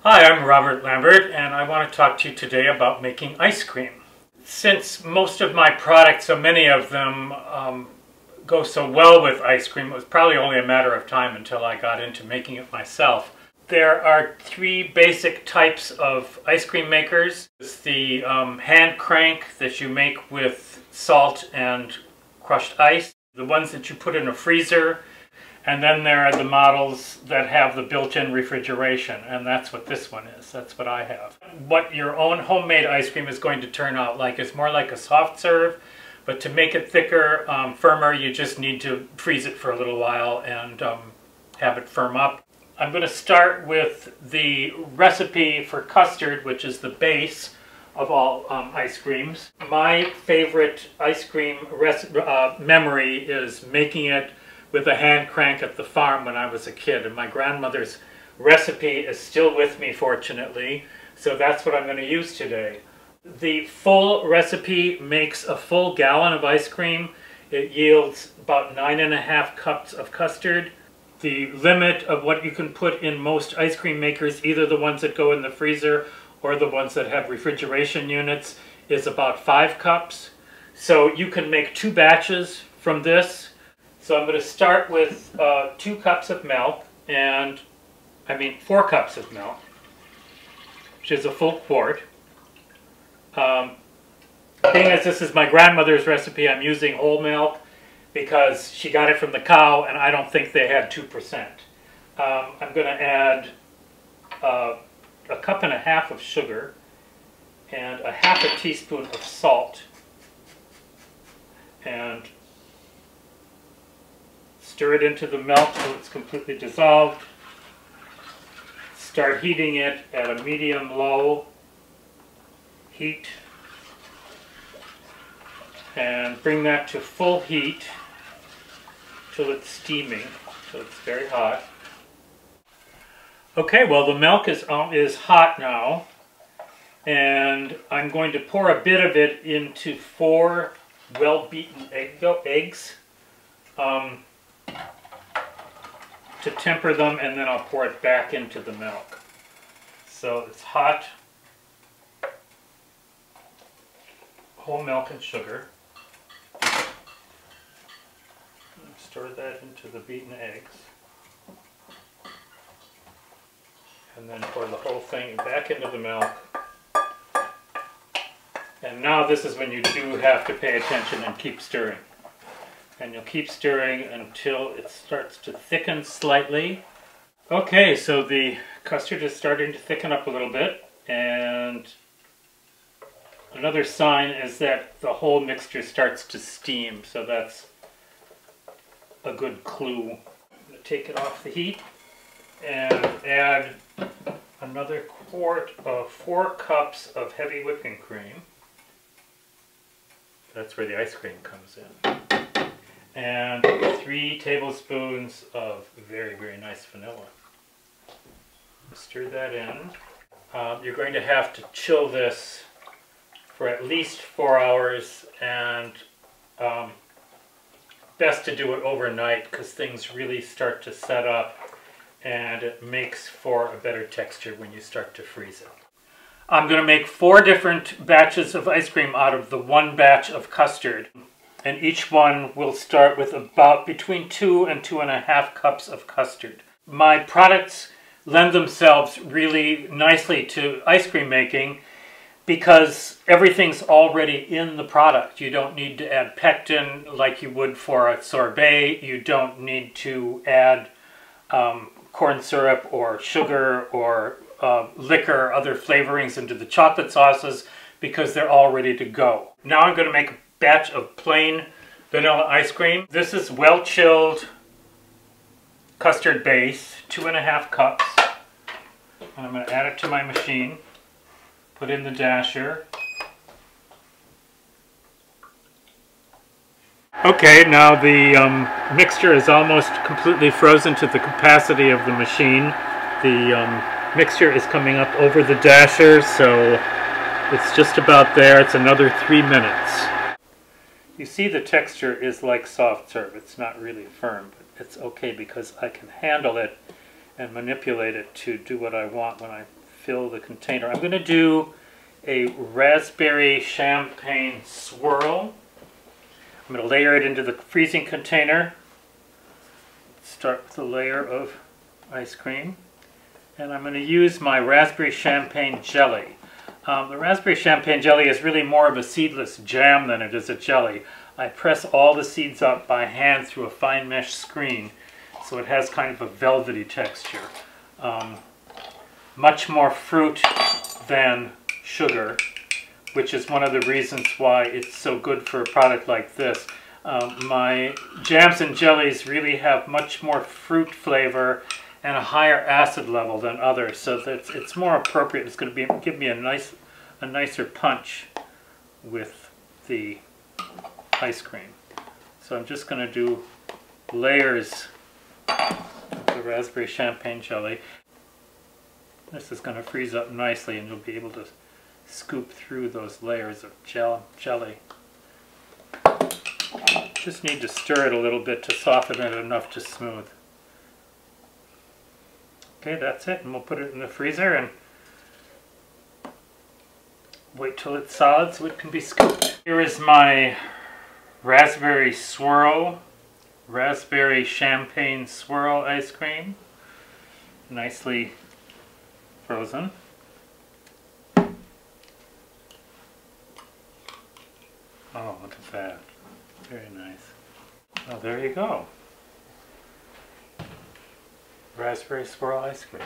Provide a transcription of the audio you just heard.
Hi, I'm Robert Lambert, and I want to talk to you today about making ice cream. Since most of my products, so many of them, go so well with ice cream, it was probably only a matter of time until I got into making it myself. There are three basic types of ice cream makers. It's the hand crank that you make with salt and crushed ice, the ones that you put in a freezer, and then there are the models that have the built-in refrigeration, and that's what this one is. That's what I have. What your own homemade ice cream is going to turn out like is more like a soft serve, but to make it thicker, firmer, you just need to freeze it for a little while and have it firm up. I'm going to start with the recipe for custard, which is the base of all ice creams. My favorite ice cream memory is making it with a hand crank at the farm when I was a kid, and my grandmother's recipe is still with me, fortunately, so that's what I'm going to use today. The full recipe makes a full gallon of ice cream. It yields about 9.5 cups of custard. The limit of what you can put in most ice cream makers, either the ones that go in the freezer or the ones that have refrigeration units, is about 5 cups. So you can make 2 batches from this. So I'm going to start with 2 cups of milk, 4 cups of milk, which is a full quart. Being as this is my grandmother's recipe, I'm using whole milk because she got it from the cow and I don't think they had 2%. I'm going to add a cup and a half of sugar and a half a teaspoon of salt, and stir it into the milk till it's completely dissolved. Start heating it at a medium-low heat and bring that to full heat till it's steaming, till it's very hot. Okay, well, the milk is hot now, and I'm going to pour a bit of it into 4 well-beaten eggs. To temper them, and then I'll pour it back into the milk. So it's hot, whole milk and sugar. Stir that into the beaten eggs. And then pour the whole thing back into the milk. And now this is when you do have to pay attention and keep stirring. And you'll keep stirring until it starts to thicken slightly. Okay, so the custard is starting to thicken up a little bit, and another sign is that the whole mixture starts to steam, so that's a good clue. I'm going to take it off the heat and add another quart of 4 cups of heavy whipping cream. That's where the ice cream comes in. And 3 tablespoons of very, very nice vanilla. Stir that in. You're going to have to chill this for at least 4 hours, and best to do it overnight because things really start to set up and it makes for a better texture when you start to freeze it. I'm going to make 4 different batches of ice cream out of the 1 batch of custard. And each one will start with about between 2 and 2.5 cups of custard. My products lend themselves really nicely to ice cream making because everything's already in the product. You don't need to add pectin like you would for a sorbet. You don't need to add corn syrup or sugar or liquor, other flavorings into the chocolate sauces because they're all ready to go. Now I'm going to make a batch of plain vanilla ice cream. This is well chilled custard base, 2.5 cups. And I'm going to add it to my machine, put in the dasher. Okay, now the mixture is almost completely frozen to the capacity of the machine. The mixture is coming up over the dasher, so it's just about there. It's another 3 minutes. You see the texture is like soft serve. It's not really firm, but it's okay because I can handle it and manipulate it to do what I want when I fill the container. I'm going to do a raspberry champagne swirl. I'm going to layer it into the freezing container. Start with a layer of ice cream. And I'm going to use my raspberry champagne jelly. The raspberry champagne jelly is really more of a seedless jam than it is a jelly. I press all the seeds up by hand through a fine mesh screen, so it has kind of a velvety texture. Much more fruit than sugar, which is one of the reasons why it's so good for a product like this. My jams and jellies really have much more fruit flavor and a higher acid level than others, so that it's more appropriate. It's going to give me a nicer punch with the ice cream. So I'm just going to do layers of the raspberry champagne jelly. This is going to freeze up nicely, and you'll be able to scoop through those layers of jelly. Just need to stir it a little bit to soften it enough to smooth. Okay, that's it, and we'll put it in the freezer and wait till it's solid so it can be scooped. Here is my raspberry swirl, raspberry champagne swirl ice cream, nicely frozen. Oh, look at that. Very nice. Oh, there you go. Raspberry swirl ice cream.